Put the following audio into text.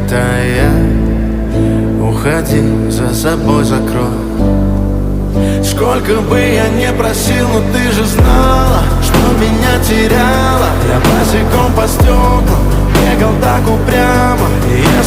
это я. Уходи, за собой закрой. Сколько бы я не просил, но ты же знала, что меня теряла. Я босиком по стеклам бегал так упрямо, и я